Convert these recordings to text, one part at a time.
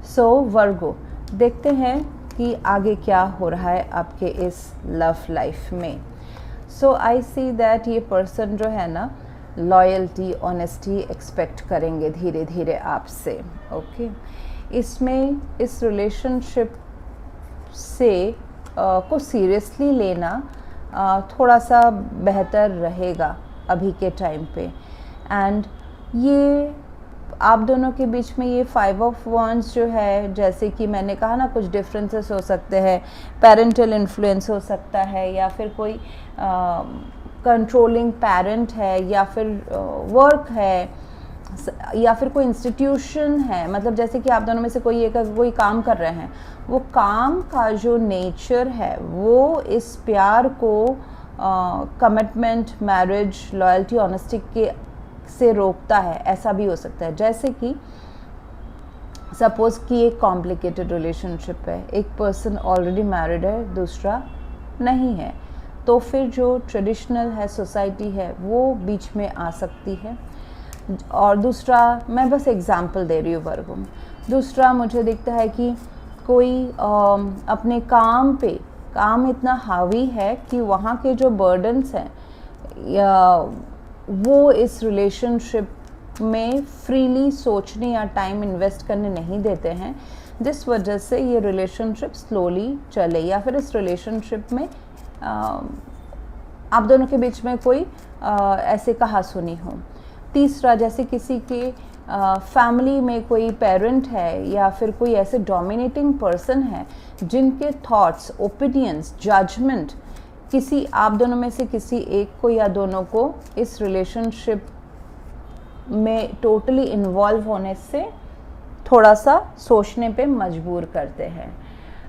सो वर्गो, देखते हैं कि आगे क्या हो रहा है आपके इस लव लाइफ में। सो आई सी दैट ये पर्सन जो है ना लॉयल्टी ऑनेस्टी एक्सपेक्ट करेंगे धीरे धीरे आपसे। ओके, इसमें इस रिलेशनशिप से को सीरियसली लेना थोड़ा सा बेहतर रहेगा अभी के टाइम पे। एंड ये आप दोनों के बीच में ये 5 ऑफ वॉन्ड्स जो है, जैसे कि मैंने कहा ना, कुछ डिफरेंसेस हो सकते हैं, पेरेंटल इन्फ्लुएंस हो सकता है, या फिर कोई कंट्रोलिंग पेरेंट है, या फिर वर्क है, या फिर कोई इंस्टीट्यूशन है। मतलब जैसे कि आप दोनों में से कोई काम कर रहे हैं, वो काम का जो नेचर है वो इस प्यार को कमिटमेंट, मैरिज, लॉयल्टी, ऑनेस्टी के से रोकता है। ऐसा भी हो सकता है, जैसे कि सपोज कि एक कॉम्प्लिकेटेड रिलेशनशिप है, एक पर्सन ऑलरेडी मैरिड है, दूसरा नहीं है, तो फिर जो ट्रेडिशनल है, सोसाइटी है, वो बीच में आ सकती है। और दूसरा, मैं बस एग्जांपल दे रही हूँ वर्गों में, दूसरा मुझे दिखता है कि कोई अपने काम इतना हावी है कि वहाँ के जो बर्डन्स हैं या वो इस रिलेशनशिप में फ्रीली सोचने या टाइम इन्वेस्ट करने नहीं देते हैं, जिस वजह से ये रिलेशनशिप स्लोली चले, या फिर इस रिलेशनशिप में आप दोनों के बीच में कोई ऐसे कहासुनी हो। तीसरा, जैसे किसी के फैमिली में कोई पेरेंट है या फिर कोई ऐसे डोमिनेटिंग पर्सन है जिनके थॉट्स, ओपिनियंस, जजमेंट किसी आप दोनों में से किसी एक को या दोनों को इस रिलेशनशिप में टोटली इन्वॉल्व होने से थोड़ा सा सोचने पे मजबूर करते हैं।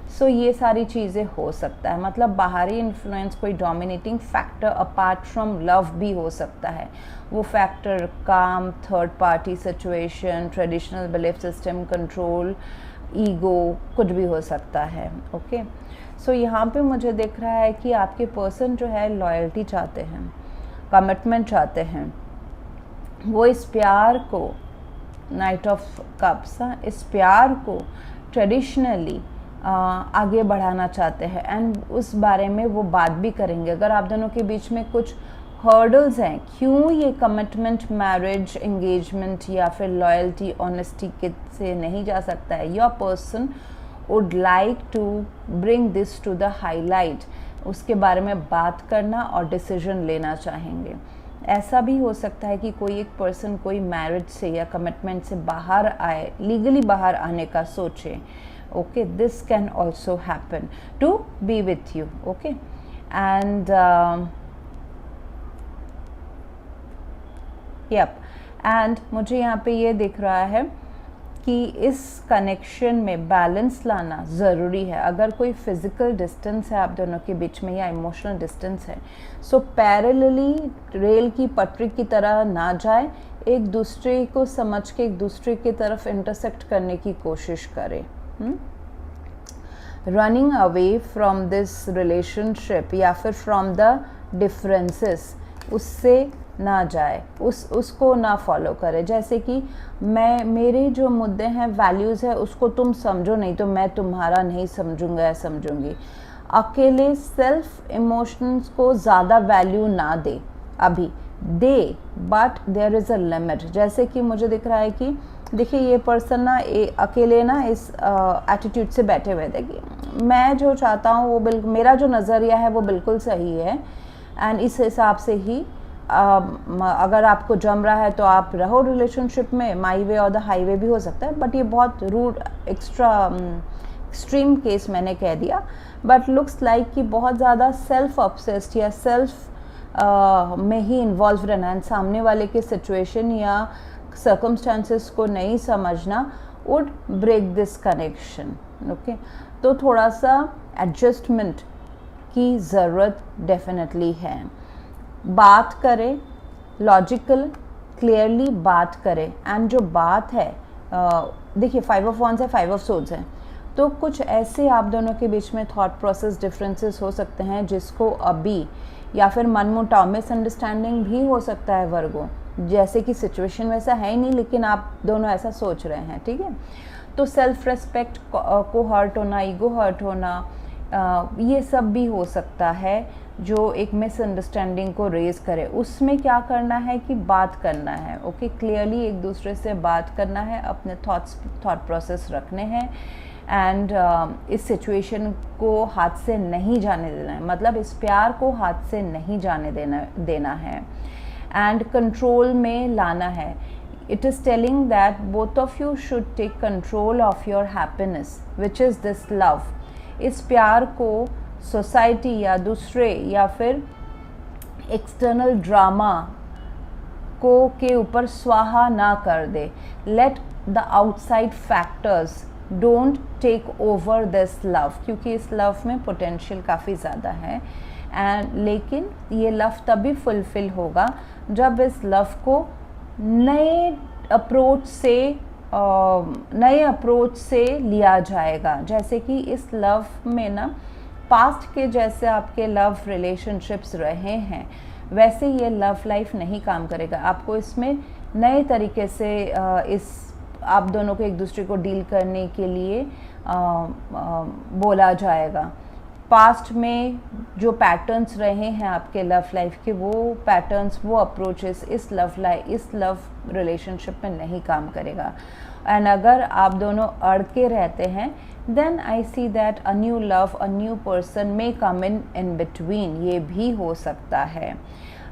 सो ये सारी चीज़ें हो सकता है, मतलब बाहरी इन्फ्लुएंस, कोई dominating factor apart from love भी हो सकता है। वो फैक्टर काम, third party situation, traditional belief system, control, ego, कुछ भी हो सकता है। ओके, सो यहाँ पे मुझे दिख रहा है कि आपके पर्सन जो है लॉयल्टी चाहते हैं, कमिटमेंट चाहते हैं। वो इस प्यार को, नाइट ऑफ कप्स, इस प्यार को ट्रेडिशनली आगे बढ़ाना चाहते हैं, एंड उस बारे में वो बात भी करेंगे। अगर आप दोनों के बीच में कुछ हर्डल्स हैं, क्यों ये कमिटमेंट, मैरिज, एंगेजमेंट या फिर लॉयल्टी, ऑनेस्टी के से नहीं जा सकता है, your person would like to bring this to the highlight, उसके बारे में बात करना और डिसीजन लेना चाहेंगे। ऐसा भी हो सकता है कि कोई एक पर्सन कोई मैरिज से या कमिटमेंट से बाहर आए, लीगली बाहर आने का सोचे। Okay, this can also happen to be with you. Okay, and and मुझे यहाँ पे ये दिख रहा है कि इस कनेक्शन में बैलेंस लाना ज़रूरी है। अगर कोई फिज़िकल डिस्टेंस है आप दोनों के बीच में या इमोशनल डिस्टेंस है, सो पैरेलली रेल की पटरी की तरह ना जाए, एक दूसरे को समझ के एक दूसरे की तरफ इंटरसेक्ट करने की कोशिश करें। Running away from this relationship या फिर फ्रॉम द डिफरेंसेस, उससे ना जाए, उसको ना फॉलो करे। जैसे कि मेरे जो मुद्दे हैं, वैल्यूज़ है, उसको तुम समझो, नहीं तो मैं तुम्हारा नहीं समझूंगा या समझूंगी। अकेले सेल्फ इमोशंस को ज़्यादा वैल्यू ना दे, अभी दे, but there is a limit. जैसे कि मुझे दिख रहा है कि देखिए ये पर्सन ना अकेले ना इस एटीट्यूड से बैठे हुए थे कि मैं जो चाहता हूँ वो बिल्कुल, मेरा जो नज़रिया है वो बिल्कुल सही है, एंड इस हिसाब से ही अगर आपको जम रहा है तो आप रहो रिलेशनशिप में, माई वे और द हाईवे भी हो सकता है, बट ये बहुत रूड एक्सट्रीम केस मैंने कह दिया। बट लुक्स लाइक कि बहुत ज़्यादा सेल्फ ऑब्सेस्ड या सेल्फ में ही इन्वॉल्व रहना, एंड सामने वाले के सिचुएशन या सर्कमस्टांसेस को नहीं समझना would break this connection. Okay, तो थोड़ा सा एडजस्टमेंट की ज़रूरत डेफिनेटली है। बात करें, लॉजिकल क्लियरली बात करें, एंड जो बात है देखिए 5 ऑफ वॉन्ड्स है, 5 ऑफ सोर्ड्स है, तो कुछ ऐसे आप दोनों के बीच में थॉट प्रोसेस डिफरेंसेस हो सकते हैं जिसको अभी, या फिर मनमुटाव, मिसअंडरस्टैंडिंग भी हो सकता है वर्गों, जैसे कि सिचुएशन वैसा है ही नहीं लेकिन आप दोनों ऐसा सोच रहे हैं। ठीक है, तो सेल्फ रेस्पेक्ट को हर्ट होना, ईगो हर्ट होना, ये सब भी हो सकता है जो एक मिसअंडरस्टैंडिंग को रेज़ करे। उसमें क्या करना है कि बात करना है, ओके, क्लियरली एक दूसरे से बात करना है, अपने थॉट प्रोसेस रखने हैं एंड इस सिचुएशन को हाथ से नहीं जाने देना है, मतलब इस प्यार को हाथ से नहीं जाने देना है एंड कंट्रोल में लाना है। It is telling that both of you should take control of your happiness which is this love. इस प्यार को सोसाइटी या दूसरे या फिर एक्सटर्नल ड्रामा को के ऊपर स्वाहा ना कर दे। Let the outside factors don't take over this love, क्योंकि इस लव में पोटेंशियल काफ़ी ज़्यादा है एंड लेकिन ये लव तभी फुलफ़िल होगा जब इस लव को नए अप्रोच से लिया जाएगा। जैसे कि इस लव में ना पास्ट के जैसे आपके लव रिलेशनशिप्स रहे हैं वैसे ये लव लाइफ नहीं काम करेगा। आपको इसमें नए तरीके से इस आप दोनों को एक दूसरे को डील करने के लिए बोला जाएगा। पास्ट में जो पैटर्न्स रहे हैं आपके लव लाइफ के, वो पैटर्न्स, वो अप्रोचेस इस लव रिलेशनशिप में नहीं काम करेगा। एंड अगर आप दोनों अड़ के रहते हैं then I see that a new love, a new person may come in between, ये भी हो सकता है।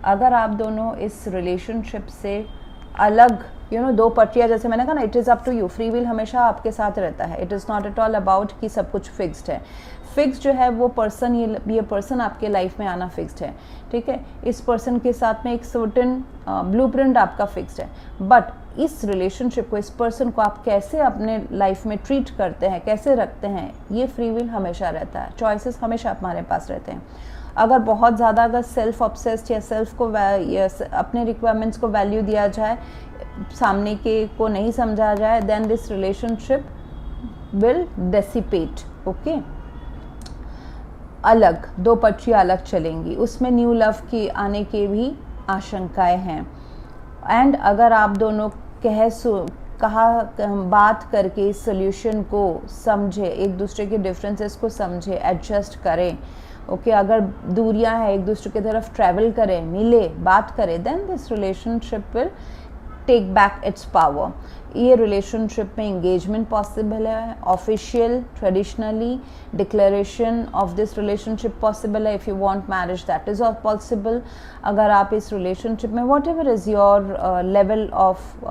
अगर आप दोनों इस रिलेशनशिप से अलग दो पट्टियाँ, जैसे मैंने कहा ना, it is up to you, free will हमेशा आपके साथ रहता है। It is not at all about कि सब कुछ फिक्स्ड है। फिक्स जो है वो पर्सन, ये पर्सन आपके लाइफ में आना फिक्स्ड है, ठीक है। इस पर्सन के साथ में एक सर्टेन ब्लूप्रिंट आपका फिक्स्ड है, बट इस रिलेशनशिप को, इस पर्सन को आप कैसे अपने लाइफ में ट्रीट करते हैं, कैसे रखते हैं, ये फ्री विल हमेशा रहता है। चॉइसेस हमेशा हमारे पास रहते हैं। अगर बहुत ज़्यादा अगर सेल्फ ऑब्सेस्ड या सेल्फ को अपने रिक्वायरमेंट्स को वैल्यू दिया जाए, सामने के को नहीं समझा जाए, then this relationship will dissipate, okay. अलग दो पट्टियाँ अलग चलेंगी, उसमें न्यू लव की आने के भी आशंकाएं हैं। एंड अगर आप दोनों बात करके इस सोल्यूशन को समझे, एक दूसरे के डिफरेंसेस को समझे, एडजस्ट करें, ओके, अगर दूरियां हैं एक दूसरे की तरफ ट्रैवल करें, मिले, बात करें, then this relationship will take back its power. ये रिलेशनशिप में इंगेजमेंट पॉसिबल है, official traditionally declaration of this relationship possible है। If you want marriage that is possible. अगर आप इस रिलेशनशिप में whatever is your level of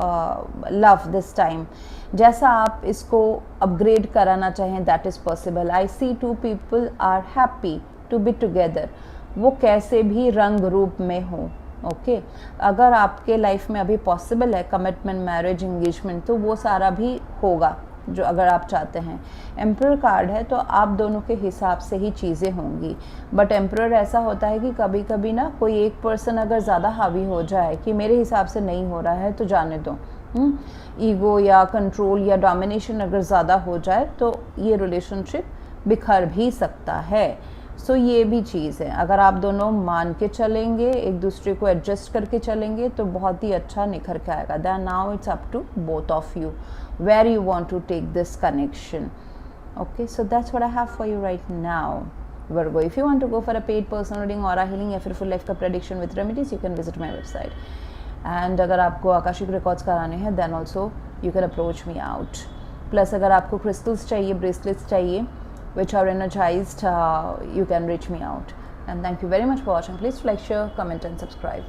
love this time, जैसा आप इसको अपग्रेड कराना चाहें, that is possible. I see two people are happy to be together, वो कैसे भी रंग रूप में हो, ओके। अगर आपके लाइफ में अभी पॉसिबल है कमिटमेंट, मैरिज, एंगेजमेंट, तो वो सारा भी होगा जो अगर आप चाहते हैं। एम्परर कार्ड है तो आप दोनों के हिसाब से ही चीज़ें होंगी, बट एम्परर ऐसा होता है कि कभी कभी ना कोई एक पर्सन अगर ज़्यादा हावी हो जाए कि मेरे हिसाब से नहीं हो रहा है तो जाने दो, ईगो या कंट्रोल या डोमिनेशन अगर ज़्यादा हो जाए तो ये रिलेशनशिप बिखर भी सकता है। सो ये भी चीज़ है। अगर आप दोनों मान के चलेंगे, एक दूसरे को एडजस्ट करके चलेंगे तो बहुत ही अच्छा निखर के आएगा। Then now it's up to both of you where you want to take this connection, okay. So that's what I have for you right now. Virgo, if you want to go for a paid personal reading, aura healing या फिर full life का prediction with remedies, you can visit my website. And अगर आपको Akashic records कराने हैं then also you can approach me out. Plus अगर आपको crystals चाहिए, bracelets चाहिए which are energized, you can reach me out. And thank you very much for watching. Please like, share, comment and subscribe.